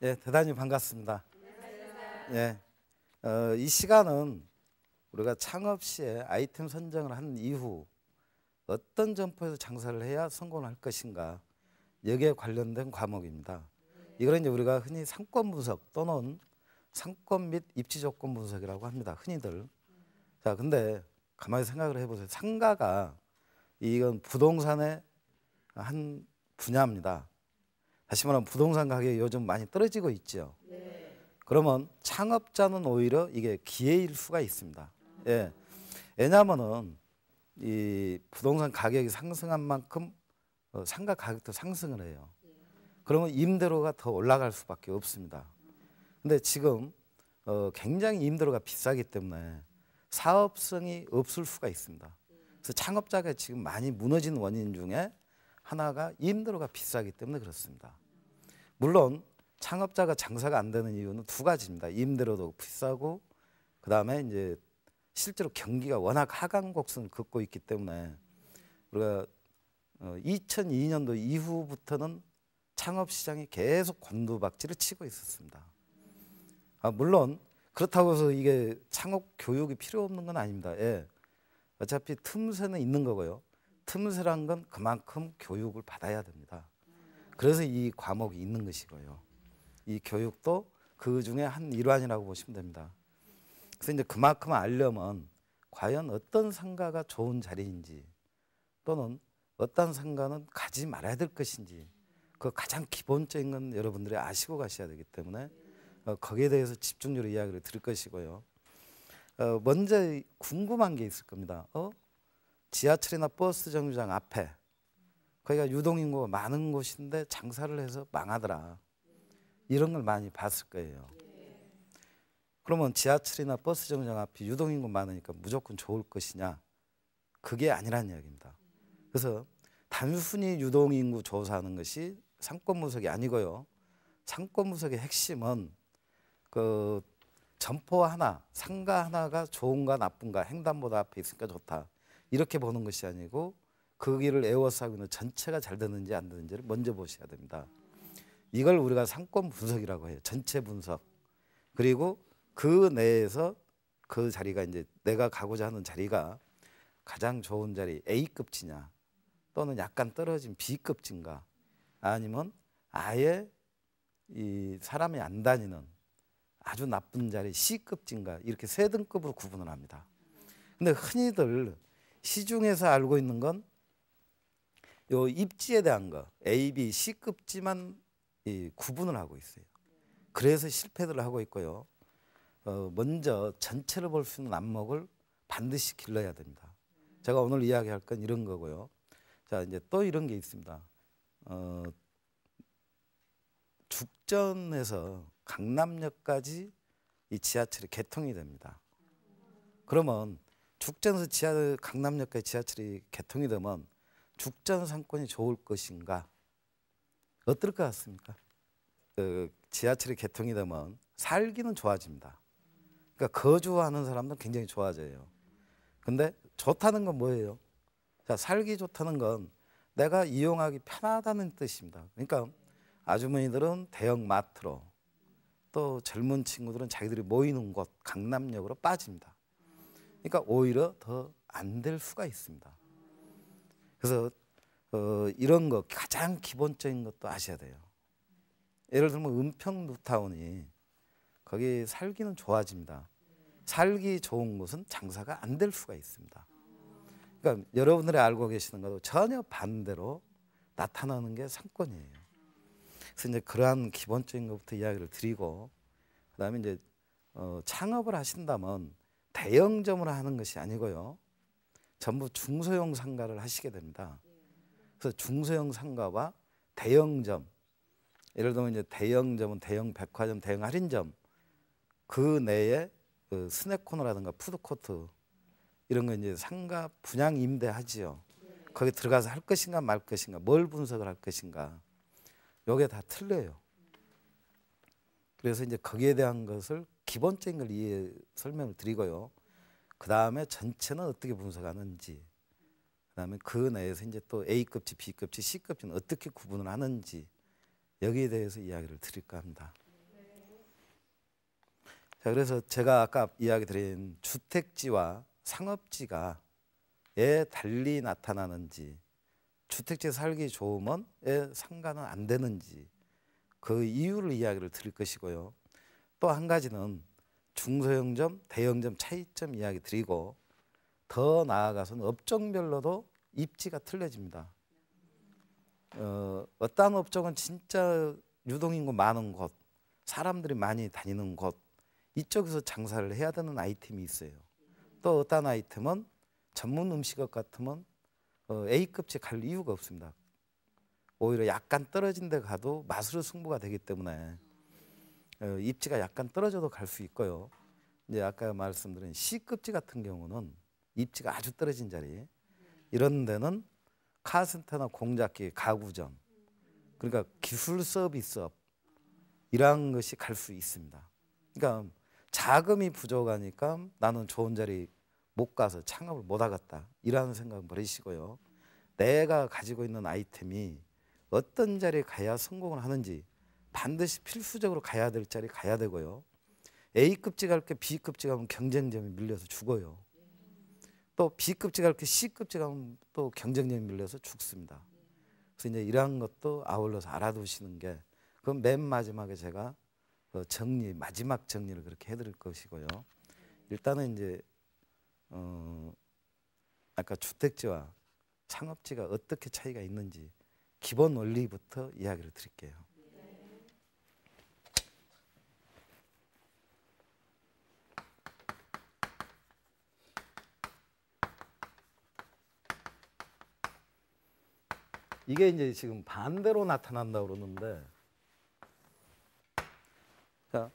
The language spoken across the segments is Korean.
예, 대단히 반갑습니다. 예, 이 시간은 우리가 창업 시에 아이템 선정을 한 이후 어떤 점포에서 장사를 해야 성공을 할 것인가 여기에 관련된 과목입니다. 이걸 이제 우리가 흔히 상권 분석 또는 상권 및 입지 조건 분석이라고 합니다. 흔히들. 자, 근데 가만히 생각을 해보세요. 상가가 이건 부동산의 한 분야입니다. 다시 말하면 부동산 가격이 요즘 많이 떨어지고 있죠. 그러면 창업자는 오히려 이게 기회일 수가 있습니다. 예. 왜냐하면은 이 부동산 가격이 상승한 만큼 상가 가격도 상승을 해요. 그러면 임대료가 더 올라갈 수밖에 없습니다. 근데 지금 굉장히 임대료가 비싸기 때문에 사업성이 없을 수가 있습니다. 그래서 창업자가 지금 많이 무너진 원인 중에 하나가 임대료가 비싸기 때문에 그렇습니다. 물론 창업자가 장사가 안 되는 이유는 두 가지입니다. 임대료도 비싸고 그다음에 이제 실제로 경기가 워낙 하강 곡선을 긋고 있기 때문에 우리가 2002년도 이후부터는 창업 시장이 계속 곤두박질을 치고 있었습니다. 물론 그렇다고 해서 이게 창업 교육이 필요 없는 건 아닙니다. 예. 어차피 틈새는 있는 거고요. 틈새란 건 그만큼 교육을 받아야 됩니다. 그래서 이 과목이 있는 것이고요. 이 교육도 그 중에 한 일환이라고 보시면 됩니다. 그래서 이제 그만큼 알려면 과연 어떤 상가가 좋은 자리인지 또는 어떤 상가는 가지 말아야 될 것인지 그 가장 기본적인 건 여러분들이 아시고 가셔야 되기 때문에 거기에 대해서 집중적으로 이야기를 드릴 것이고요. 먼저 궁금한 게 있을 겁니다. 지하철이나 버스 정류장 앞에 거기가 유동인구가 많은 곳인데 장사를 해서 망하더라. 이런 걸 많이 봤을 거예요. 그러면 지하철이나 버스 정류장 앞이 유동인구 많으니까 무조건 좋을 것이냐? 그게 아니라는 이야기입니다. 그래서 단순히 유동인구 조사하는 것이 상권 분석이 아니고요. 상권 분석의 핵심은 그 점포 하나, 상가 하나가 좋은가 나쁜가, 횡단보도 앞에 있으니까 좋다. 이렇게 보는 것이 아니고 그 길을 에워싸고 있는 전체가 잘 되는지 안 되는지를 먼저 보셔야 됩니다. 이걸 우리가 상권 분석이라고 해요. 전체 분석. 그리고 그 내에서 그 자리가 이제 내가 가고자 하는 자리가 가장 좋은 자리 A급지냐 또는 약간 떨어진 B급지인가 아니면 아예 이 사람이 안 다니는 아주 나쁜 자리 C급지인가 이렇게 세 등급으로 구분을 합니다. 근데 흔히들 시중에서 알고 있는 건 요 입지에 대한 거 A, B, C급지만 구분을 하고 있어요. 그래서 실패를 하고 있고요. 먼저 전체를 볼 수 있는 안목을 반드시 길러야 됩니다. 제가 오늘 이야기할 건 이런 거고요. 자, 이제 또 이런 게 있습니다. 죽전에서 강남역까지 이 지하철이 개통이 됩니다. 그러면 죽전에서 강남역까지 지하철이 개통이 되면 죽전 상권이 좋을 것인가? 어떨 것 같습니까? 지하철이 개통이 되면 살기는 좋아집니다. 그러니까 거주하는 사람들은 굉장히 좋아져요. 근데 좋다는 건 뭐예요? 자, 살기 좋다는 건 내가 이용하기 편하다는 뜻입니다. 그러니까 아주머니들은 대형 마트로 또 젊은 친구들은 자기들이 모이는 곳 강남역으로 빠집니다. 그러니까 오히려 더 안 될 수가 있습니다. 그래서 이런 거 가장 기본적인 것도 아셔야 돼요. 예를 들면 은평 뉴타운이 거기 살기는 좋아집니다. 살기 좋은 곳은 장사가 안 될 수가 있습니다. 그러니까 여러분들이 알고 계시는 것도 전혀 반대로 나타나는 게 상권이에요. 그래서 이제 그러한 기본적인 것부터 이야기를 드리고 그다음에 이제 창업을 하신다면 대형점으로 하는 것이 아니고요. 전부 중소형 상가를 하시게 됩니다. 그래서 중소형 상가와 대형점, 예를 들면 이제 대형점은 대형 백화점, 대형 할인점 그 내에 그 스낵코너라든가 푸드코트 이런 거 이제 상가 분양 임대하지요. 거기 들어가서 할 것인가 말 것인가, 뭘 분석을 할 것인가, 요게 다 틀려요. 그래서 이제 거기에 대한 것을 기본적인 걸 설명을 드리고요. 그 다음에 전체는 어떻게 분석하는지, 그 다음에 그 내에서 이제 또 A급지, B급지, C급지는 어떻게 구분을 하는지 여기에 대해서 이야기를 드릴까 합니다. 자, 그래서 제가 아까 이야기 드린 주택지와 상업지가 왜 달리 나타나는지, 주택지에 살기 좋으면 왜 상가는 안 되는지 그 이유를 이야기를 드릴 것이고요. 또 한 가지는 중소형점, 대형점 차이점 이야기 드리고, 더 나아가서는 업종별로도 입지가 틀려집니다. 어떤 업종은 진짜 유동인구 많은 곳, 사람들이 많이 다니는 곳, 이쪽에서 장사를 해야 되는 아이템이 있어요. 또 어떤 아이템은 전문 음식업 같으면 A급지 갈 이유가 없습니다. 오히려 약간 떨어진 데 가도 맛으로 승부가 되기 때문에 입지가 약간 떨어져도 갈 수 있고요. 이제 아까 말씀드린 C급지 같은 경우는 입지가 아주 떨어진 자리, 이런 데는 카센터나 공작기, 가구점, 그러니까 기술 서비스업 이러한 것이 갈 수 있습니다. 그러니까 자금이 부족하니까 나는 좋은 자리 못 가서 창업을 못 하겠다, 이러한 생각 버리시고요. 내가 가지고 있는 아이템이 어떤 자리에 가야 성공을 하는지 반드시 필수적으로 가야 될 자리 가야 되고요. A급지 갈 게 B급지 가면 경쟁점이 밀려서 죽어요. 또 B급지 갈 게 C급지 가면 또 경쟁점이 밀려서 죽습니다. 그래서 이제 이러한 것도 아울러서 알아두시는 게, 그건 맨 마지막에 제가 정리, 마지막 정리를 그렇게 해드릴 것이고요. 일단은 이제 아까 주택지와 상업지가 어떻게 차이가 있는지 기본 원리부터 이야기를 드릴게요. 이게 이제 지금 반대로 나타난다고 그러는데, 자,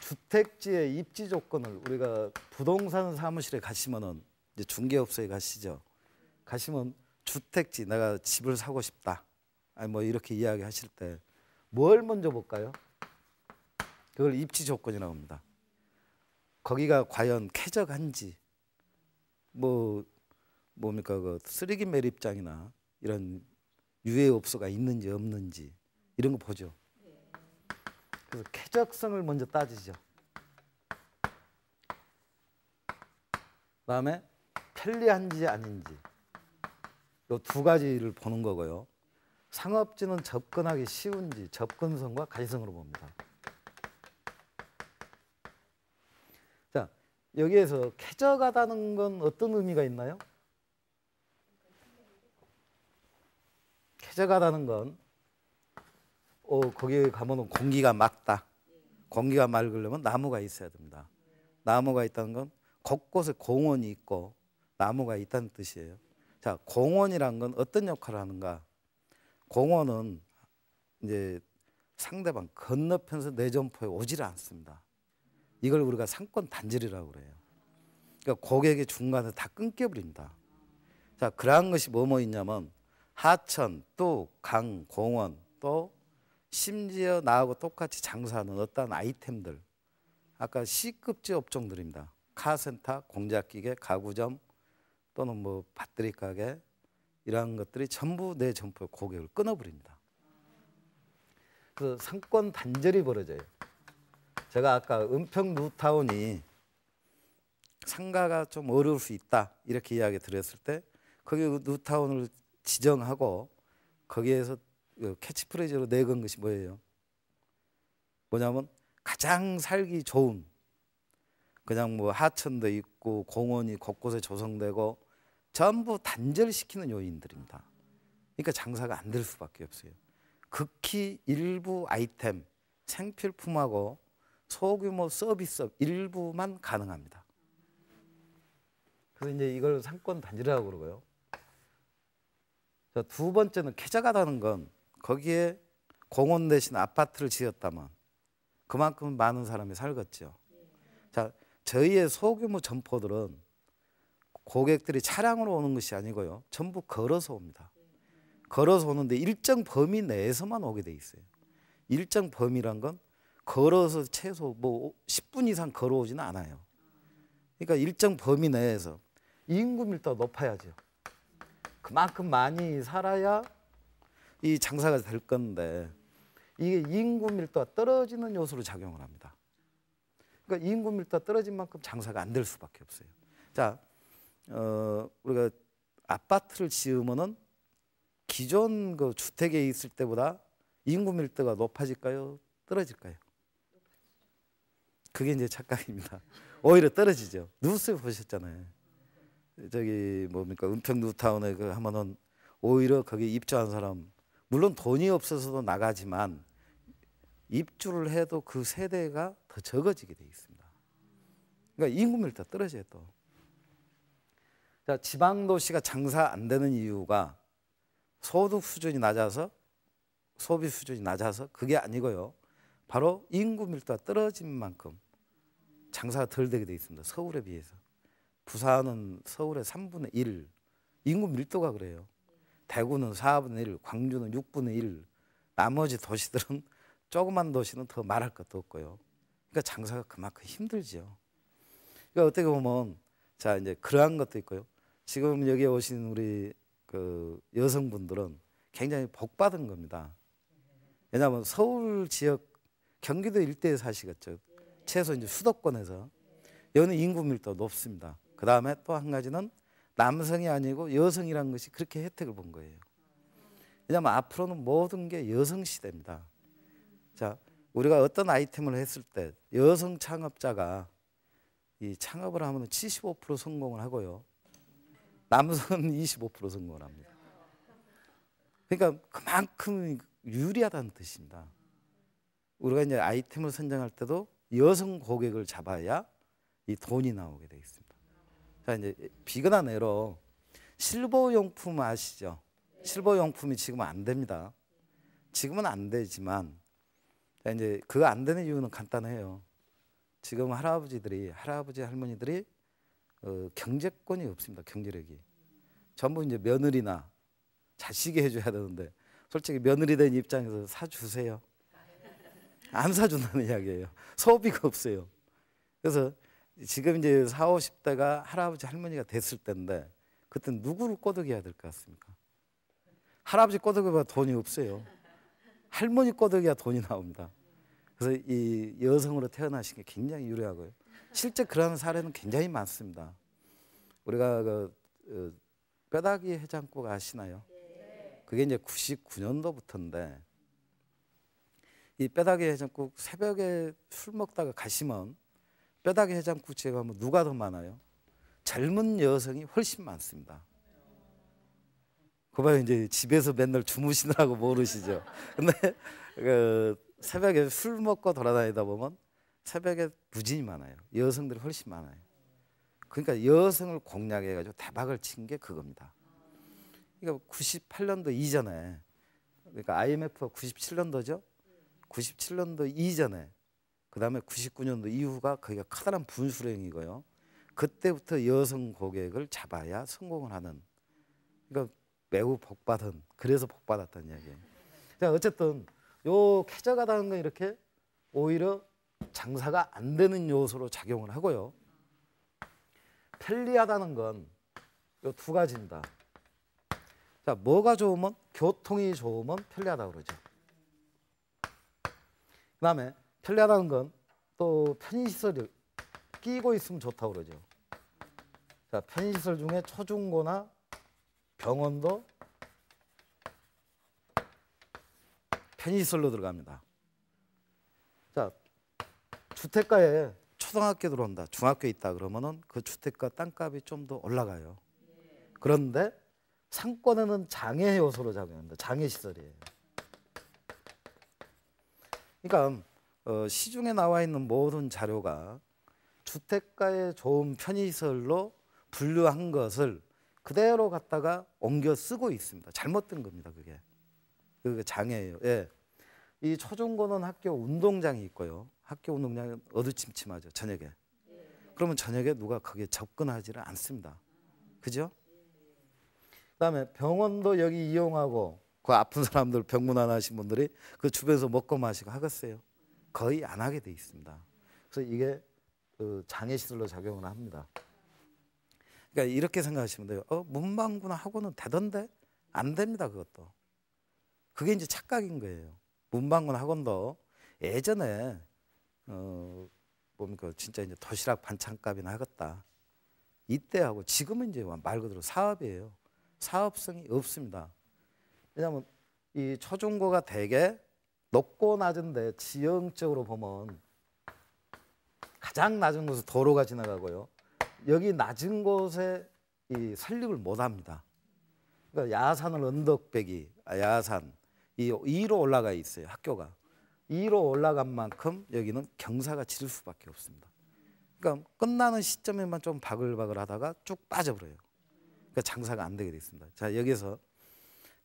주택지의 입지 조건을 우리가 부동산 사무실에 가시면은, 이제 중개업소에 가시죠. 가시면 주택지, 내가 집을 사고 싶다, 아니 뭐 이렇게 이야기하실 때 뭘 먼저 볼까요? 그걸 입지 조건이라고 합니다. 거기가 과연 쾌적한지, 뭡니까 그 쓰레기 매립장이나 이런 유해업소가 있는지 없는지 이런 거 보죠. 그래서 쾌적성을 먼저 따지죠. 그다음에 편리한지 아닌지, 이 두 가지를 보는 거고요. 상업지는 접근하기 쉬운지 접근성과 가시성으로 봅니다. 자, 여기에서 쾌적하다는 건 어떤 의미가 있나요? 쾌적하다는 건 거기에 가면 공기가 맑다. 공기가 맑으려면 나무가 있어야 됩니다. 나무가 있다는 건 곳곳에 공원이 있고 나무가 있다는 뜻이에요. 자, 공원이란 건 어떤 역할을 하는가? 공원은 이제 상대방 건너편에서 내 점포에 오지를 않습니다. 이걸 우리가 상권 단절이라고 그래요. 그러니까 고객의 중간에 다 끊겨버립니다. 자, 그러한 것이 뭐뭐 있냐면 하천, 뚝, 강, 공원, 또 심지어 나하고 똑같이 장사하는 어떤 아이템들, 아까 C급지 업종들입니다. 카센터, 공작기계, 가구점 또는 뭐 배터리 가게, 이러한 것들이 전부 내 점포의 고객을 끊어버립니다. 그래서 상권 단절이 벌어져요. 제가 아까 은평 뉴타운이 상가가 좀 어려울 수 있다 이렇게 이야기 드렸을 때, 거기 뉴타운을 지정하고 거기에서 캐치프레이즈로 내건 것이 뭐예요? 뭐냐면 가장 살기 좋은, 그냥 뭐 하천도 있고 공원이 곳곳에 조성되고 전부 단절시키는 요인들입니다. 그러니까 장사가 안 될 수밖에 없어요. 극히 일부 아이템, 생필품하고 소규모 서비스업 일부만 가능합니다. 그래서 이제 이걸 상권 단절이라고 그러고요. 자, 두 번째는 쾌적하다는 건 거기에 공원 대신 아파트를 지었다면 그만큼 많은 사람이 살겠죠. 자, 저희의 소규모 점포들은 고객들이 차량으로 오는 것이 아니고요, 전부 걸어서 옵니다. 걸어서 오는데 일정 범위 내에서만 오게 돼 있어요. 일정 범위란 건 걸어서 최소 뭐 10분 이상 걸어오지는 않아요. 그러니까 일정 범위 내에서 인구 밀도가 높아야죠. 그만큼 많이 살아야 이 장사가 될 건데, 이게 인구 밀도가 떨어지는 요소로 작용을 합니다. 그러니까 인구 밀도가 떨어진 만큼 장사가 안 될 수밖에 없어요. 자, 우리가 아파트를 지으면은 기존 그 주택에 있을 때보다 인구 밀도가 높아질까요? 떨어질까요? 그게 이제 착각입니다. 오히려 떨어지죠. 뉴스 보셨잖아요. 저기 뭡니까 은평 뉴타운에 그 하면은 오히려 거기 입주한 사람 물론 돈이 없어서도 나가지만 입주를 해도 그 세대가 더 적어지게 돼 있습니다. 그러니까 인구 밀도가 떨어져요 또. 자, 지방 도시가 장사 안 되는 이유가 소득 수준이 낮아서 소비 수준이 낮아서 그게 아니고요. 바로 인구 밀도가 떨어진 만큼 장사가 덜 되게 돼 있습니다. 서울에 비해서. 부산은 서울의 3분의 1, 인구 밀도가 그래요. 대구는 4분의 1, 광주는 6분의 1, 나머지 도시들은 조그만 도시는 더 말할 것도 없고요. 그러니까 장사가 그만큼 힘들죠. 그러니까 어떻게 보면 자 이제 그러한 것도 있고요. 지금 여기 오신 우리 그 여성분들은 굉장히 복 받은 겁니다. 왜냐하면 서울 지역 경기도 일대에 사시겠죠. 최소 이제 수도권에서 여기는 인구 밀도 높습니다. 그 다음에 또 한 가지는 남성이 아니고 여성이라는 것이 그렇게 혜택을 본 거예요. 왜냐하면 앞으로는 모든 게 여성 시대입니다. 자, 우리가 어떤 아이템을 했을 때 여성 창업자가 이 창업을 하면 75% 성공을 하고요. 남성은 25% 성공을 합니다. 그러니까 그만큼 유리하다는 뜻입니다. 우리가 이제 아이템을 선정할 때도 여성 고객을 잡아야 이 돈이 나오게 돼 있습니다. 자, 이제 비근한 예로 실버 용품 아시죠? 실버 용품이 지금은 안 됩니다. 지금은 안 되지만 자, 이제 그거 안 되는 이유는 간단해요. 지금 할아버지 할머니들이 경제권이 없습니다. 경제력이 전부 이제 며느리나 자식이 해줘야 되는데 솔직히 며느리 된 입장에서 사주세요. 안 사준다는 이야기예요. 소비가 없어요. 그래서 지금 이제 40, 50대가 할아버지 할머니가 됐을 때인데 그때 누구를 꼬드겨야 될 것 같습니까? 할아버지 꼬드겨야 돈이 없어요. 할머니 꼬드겨야 돈이 나옵니다. 그래서 이 여성으로 태어나신 게 굉장히 유리하고요. 실제 그러한 사례는 굉장히 많습니다. 우리가 뼈다귀 해장국 아시나요? 그게 이제 99년도부터인데 이 뼈다귀 해장국 새벽에 술 먹다가 가시면 뼈다귀 해장국집에 가면 누가 더 많아요? 젊은 여성이 훨씬 많습니다. 그봐요 이제 집에서 맨날 주무시느라고 모르시죠. 근데 새벽에 술 먹고 돌아다니다 보면 새벽에 부진이 많아요. 여성들이 훨씬 많아요. 그러니까 여성을 공략해가지고 대박을 친 게 그겁니다. 그러니까 98년도 이전에 그러니까 IMF가 97년도죠. 97년도 이전에 그 다음에 99년도 이후가 거기가 커다란 분수령이고요. 그때부터 여성 고객을 잡아야 성공을 하는 그러니까 매우 복받은 그래서 복받았다는 이야기예요. 자, 어쨌든 요 쾌적하다는 건 이렇게 오히려 장사가 안 되는 요소로 작용을 하고요. 편리하다는 건 요 두 가지입니다. 자, 뭐가 좋으면 교통이 좋으면 편리하다고 그러죠. 그 다음에 편리하다는 건 또 편의시설이 끼고 있으면 좋다고 그러죠. 자, 편의시설 중에 초중고나 병원도 편의시설로 들어갑니다. 자, 주택가에 초등학교 들어온다, 중학교 있다 그러면은 그 주택가 땅값이 좀 더 올라가요. 그런데 상권에는 장애 요소로 작용합니다. 장애 시설이에요. 그러니까 시중에 나와 있는 모든 자료가 주택가에 좋은 편의시설로 분류한 것을 그대로 갖다가 옮겨 쓰고 있습니다. 잘못된 겁니다. 그게 장애예요. 예. 이 초중고는 학교 운동장이 있고요. 학교 운동장은 어두침침하죠. 저녁에. 그러면 저녁에 누가 거기에 접근하지를 않습니다. 그죠? 그다음에 병원도 여기 이용하고 그 아픈 사람들 병문 안 하신 분들이 그 주변에서 먹고 마시고 하겠어요? 거의 안 하게 돼 있습니다. 그래서 이게 그 장애 시설로 작용을 합니다. 그러니까 이렇게 생각하시면 돼요. 문방구나 학원은 되던데 안 됩니다. 그것도. 그게 이제 착각인 거예요. 문방구나 학원도 예전에 뭡니까 진짜 이제 도시락 반찬값이나 하겠다. 이때하고 지금은 이제 말 그대로 사업이에요. 사업성이 없습니다. 왜냐하면 이 초중고가 대개 높고 낮은데 지형적으로 보면 가장 낮은 곳에 도로가 지나가고요. 여기 낮은 곳에 이 설립을 못합니다. 그러니까 야산을 언덕배기, 야산 이 위로 올라가 있어요. 학교가 위로 올라간 만큼 여기는 경사가 질 수밖에 없습니다. 그러니까 끝나는 시점에만 좀 바글바글하다가 쭉 빠져버려요. 그러니까 장사가 안 되게 돼 있습니다. 자 여기서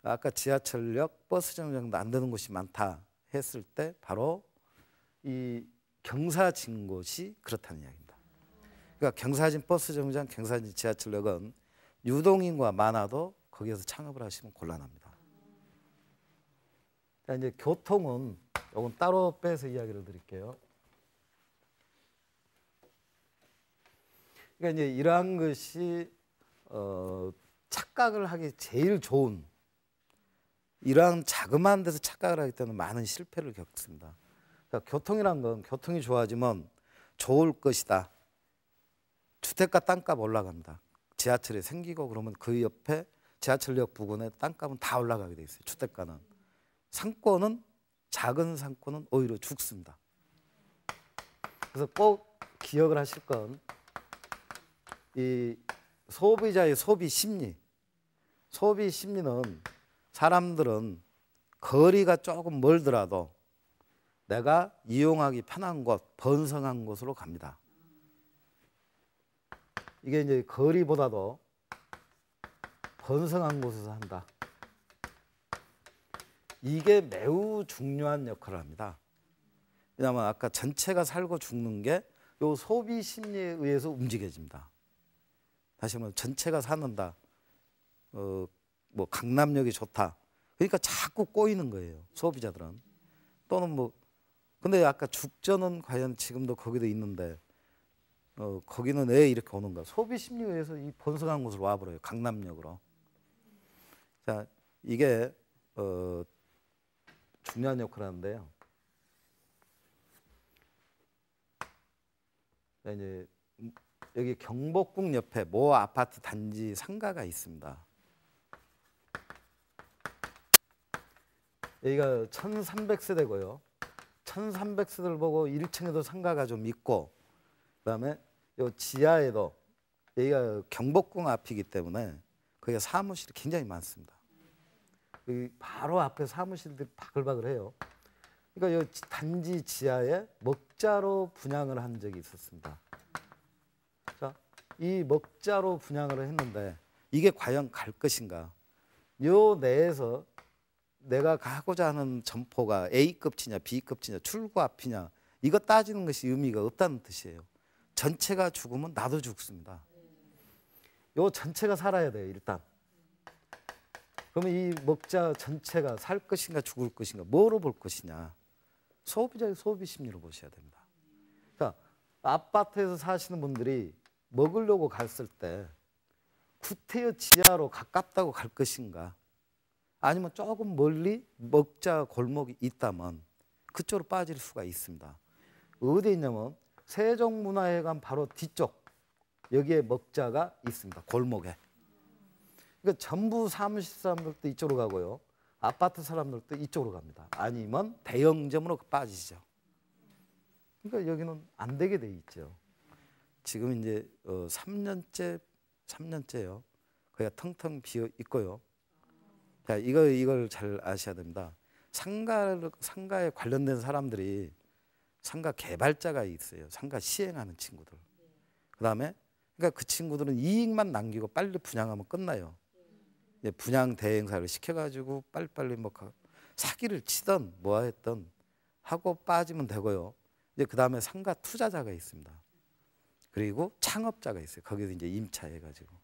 아까 지하철역, 버스 정류장도 안 되는 곳이 많다 했을 때 바로 이 경사진 곳이 그렇다는 이야기입니다. 그러니까 경사진 버스 정류장, 경사진 지하철역은 유동인구가 많아도 거기에서 창업을 하시면 곤란합니다. 자, 이제 교통은 이건 따로 빼서 이야기를 드릴게요. 그러니까 이제 이러한 것이 착각을 하기 제일 좋은 이러한 자그마한 데서 착각을 하기 때문에 많은 실패를 겪습니다. 그러니까 교통이란 건 교통이 좋아지면 좋을 것이다. 주택가 땅값 올라갑니다. 지하철이 생기고 그러면 그 옆에 지하철역 부근에 땅값은 다 올라가게 돼 있어요. 주택가는. 상권은 작은 상권은 오히려 죽습니다. 그래서 꼭 기억을 하실 건 이 소비자의 소비 심리. 소비 심리는 사람들은 거리가 조금 멀더라도 내가 이용하기 편한 곳, 번성한 곳으로 갑니다. 이게 이제 거리보다도 번성한 곳에서 한다. 이게 매우 중요한 역할을 합니다. 왜냐하면 아까 전체가 살고 죽는 게 요 소비 심리에 의해서 움직여집니다. 다시 말하면 전체가 사는다. 뭐 강남역이 좋다. 그러니까 자꾸 꼬이는 거예요. 소비자들은. 또는 뭐 근데 아까 죽전은 과연 지금도 거기도 있는데 거기는 왜 이렇게 오는가? 소비 심리에 의해서 이 번성한 곳으로 와버려요. 강남역으로. 자, 이게 중요한 역할을 하는데요. 자, 이제 여기 경복궁 옆에 모 아파트 단지 상가가 있습니다. 여기가 1300세대고요. 1300세대를 보고 1층에도 상가가 좀 있고 그다음에 요 지하에도 여기가 경복궁 앞이기 때문에 거기가 사무실이 굉장히 많습니다. 여기 바로 앞에 사무실들이 바글바글해요. 그러니까 이 단지 지하에 먹자로 분양을 한 적이 있었습니다. 자, 이 먹자로 분양을 했는데 이게 과연 갈 것인가? 요 내에서 내가 가고자 하는 점포가 A급지냐 B급지냐 출구 앞이냐 이거 따지는 것이 의미가 없다는 뜻이에요. 전체가 죽으면 나도 죽습니다. 요 전체가 살아야 돼요. 일단. 그러면 이 먹자 전체가 살 것인가 죽을 것인가 뭐로 볼 것이냐. 소비자의 소비 심리로 보셔야 됩니다. 그러니까 아파트에서 사시는 분들이 먹으려고 갔을 때 구태여 지하로 가깝다고 갈 것인가 아니면 조금 멀리 먹자 골목이 있다면 그쪽으로 빠질 수가 있습니다. 어디에 있냐면 세종문화회관 바로 뒤쪽 여기에 먹자가 있습니다. 골목에. 그러니까 전부 사무실 사람들도 이쪽으로 가고요. 아파트 사람들도 이쪽으로 갑니다. 아니면 대형점으로 빠지죠. 그러니까 여기는 안 되게 돼 있죠. 지금 이제 3년째요. 거기가 텅텅 비어 있고요. 자, 이걸 잘 아셔야 됩니다. 상가에 관련된 사람들이 상가 개발자가 있어요. 상가 시행하는 친구들. 그다음에 그러니까 그 친구들은 이익만 남기고 빨리 분양하면 끝나요. 분양 대행사를 시켜가지고 빨리빨리 뭐 사기를 치던 뭐 했던 하고 빠지면 되고요. 이제 그 다음에 상가 투자자가 있습니다. 그리고 창업자가 있어요. 거기서 이제 임차해가지고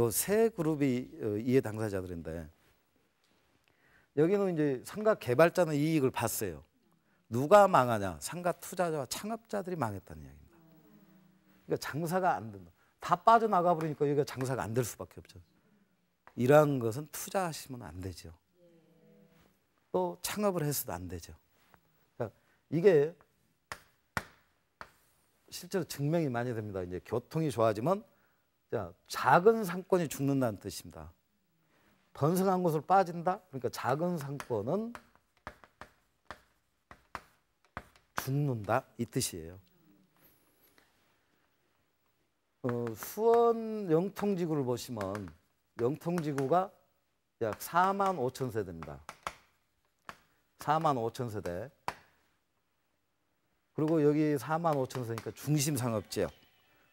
요 세 그룹이 이해 당사자들인데 여기는 이제 상가 개발자는 이익을 봤어요. 누가 망하냐? 상가 투자자와 창업자들이 망했다는 이야기입니다. 그러니까 장사가 안 된다. 다 빠져나가 버리니까 여기가 장사가 안 될 수밖에 없죠. 이러한 것은 투자하시면 안 되죠. 또 창업을 해서도 안 되죠. 그러니까 이게 실제로 증명이 많이 됩니다. 이제 교통이 좋아지면 자, 작은 상권이 죽는다는 뜻입니다. 번성한 곳으로 빠진다. 그러니까 작은 상권은 죽는다 이 뜻이에요. 수원 영통지구를 보시면 영통지구가 약 4만 5천 세대입니다. 4만 5천 세대. 그리고 여기 4만 5천 세니까 중심 상업지역.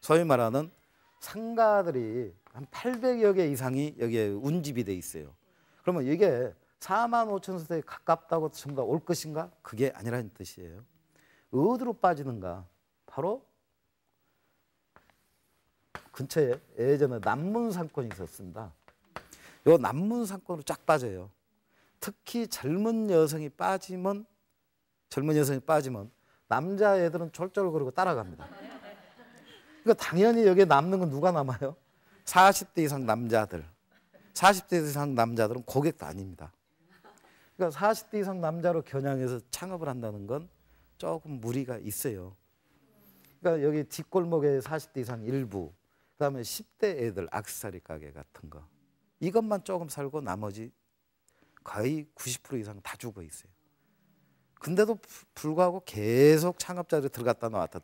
소위 말하는 상가들이 한 800여 개 이상이 여기에 운집이 돼 있어요. 그러면 이게 4만 5천 세대에 가깝다고 전부 다 올 것인가? 그게 아니라는 뜻이에요. 어디로 빠지는가? 바로 근처에 예전에 남문상권이 있었습니다. 요 남문상권으로 쫙 빠져요. 특히 젊은 여성이 빠지면 남자애들은 쫄쫄거리고 따라갑니다. 그러니까 당연히 여기에 남는 건 누가 남아요? 40대 이상 남자들. 40대 이상 남자들은 고객도 아닙니다. 그러니까 40대 이상 남자로 겨냥해서 창업을 한다는 건 조금 무리가 있어요. 그러니까 여기 뒷골목에 40대 이상 일부, 그다음에 10대 애들 액세서리 가게 같은 거. 이것만 조금 살고 나머지 거의 90% 이상 다 죽어 있어요. 근데도 불구하고 계속 창업자들이 들어갔다 나왔다.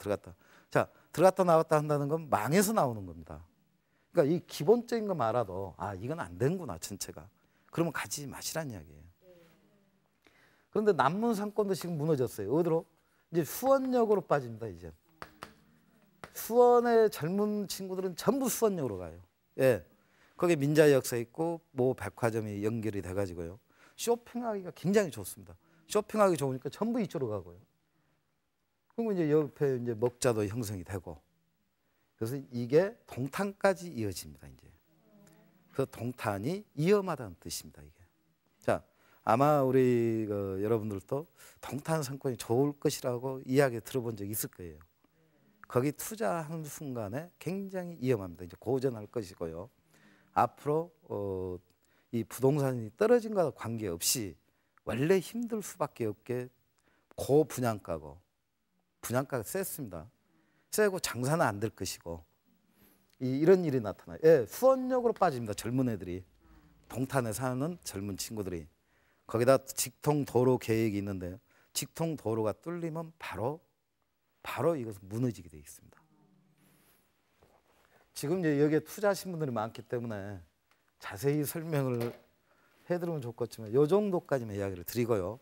자, 들어갔다 나왔다 한다는 건 망해서 나오는 겁니다. 그러니까 이 기본적인 거 알아도 아, 이건 안 되는구나 전체가. 그러면 가지 마시란 이야기예요. 그런데 남문 상권도 지금 무너졌어요. 어디로? 이제 수원역으로 빠집니다. 이제 수원의 젊은 친구들은 전부 수원역으로 가요. 예, 거기 민자역사 있고 모 백화점이 연결이 돼가지고요. 쇼핑하기가 굉장히 좋습니다. 쇼핑하기 좋으니까 전부 이쪽으로 가고요. 그리고 이제 옆에 이제 먹자도 형성이 되고, 그래서 이게 동탄까지 이어집니다. 이제 그 동탄이 위험하다는 뜻입니다. 이게. 자, 아마 우리 여러분들도 동탄 상권이 좋을 것이라고 이야기 들어본 적 있을 거예요. 거기 투자하는 순간에 굉장히 위험합니다. 이제 고전할 것이고요. 앞으로 이 부동산이 떨어진 것과 관계없이 원래 힘들 수밖에 없게 고분양가고, 분양가가 셌습니다. 세고 장사는 안 될 것이고, 이런 일이 나타나요. 예, 수원역으로 빠집니다. 젊은 애들이. 동탄에 사는 젊은 친구들이. 거기다 직통 도로 계획이 있는데 직통 도로가 뚫리면 바로 이것은 무너지게 돼 있습니다. 지금 이제 여기에 투자하신 분들이 많기 때문에 자세히 설명을 해드리면 좋겠지만 이 정도까지만 이야기를 드리고요.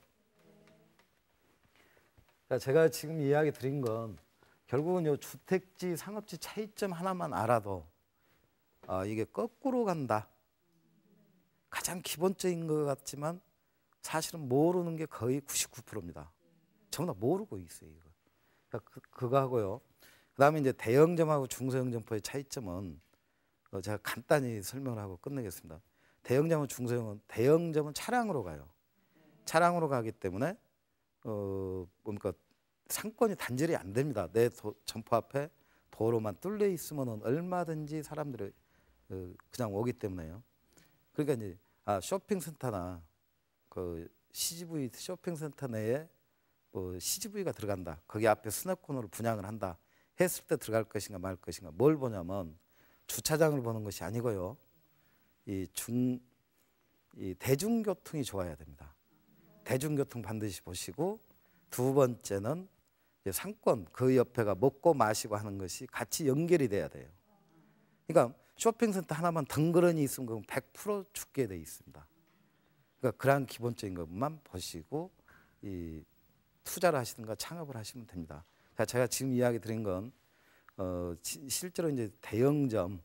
그러니까 제가 지금 이야기 드린 건 결국은 이 주택지, 상업지 차이점 하나만 알아도 이게 거꾸로 간다. 가장 기본적인 것 같지만 사실은 모르는 게 거의 99%입니다. 전부 다 모르고 있어요. 이거. 그러니까 그거 하고요. 그다음에 이제 대형점하고 중소형 점포의 차이점은 제가 간단히 설명을 하고 끝내겠습니다. 대형점은 중소형은 대형점은 차량으로 가요. 차량으로 가기 때문에 뭡니까 상권이 단절이 안 됩니다. 내 점포 앞에 도로만 뚫려 있으면은 얼마든지 사람들이 그냥 오기 때문에요. 그러니까 이제 쇼핑센터나 그 CGV 쇼핑센터 내에 뭐 CGV가 들어간다. 거기 앞에 스낵코너를 분양을 한다. 했을 때 들어갈 것인가 말 것인가. 뭘 보냐면 주차장을 보는 것이 아니고요. 이 대중교통이 좋아야 됩니다. 대중교통 반드시 보시고, 두 번째는 상권, 그 옆에가 먹고 마시고 하는 것이 같이 연결이 돼야 돼요. 그러니까 쇼핑센터 하나만 덩그러니 있으면 그건 100% 죽게 돼 있습니다. 그러니까 그런 기본적인 것만 보시고 이 투자를 하시든가 창업을 하시면 됩니다. 제가 지금 이야기 드린 건 실제로 이제 대형점,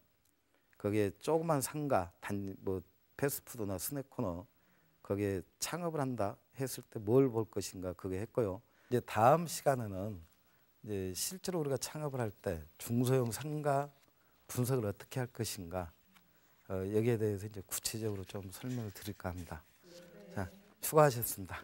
거기에 조그만 상가, 뭐 패스트푸드나 스낵코너, 거기에 창업을 한다 했을 때 뭘 볼 것인가 그게 했고요. 이제 다음 시간에는 이제 실제로 우리가 창업을 할 때 중소형 상가 분석을 어떻게 할 것인가, 여기에 대해서 이제 구체적으로 좀 설명을 드릴까 합니다. 자, 수고하셨습니다.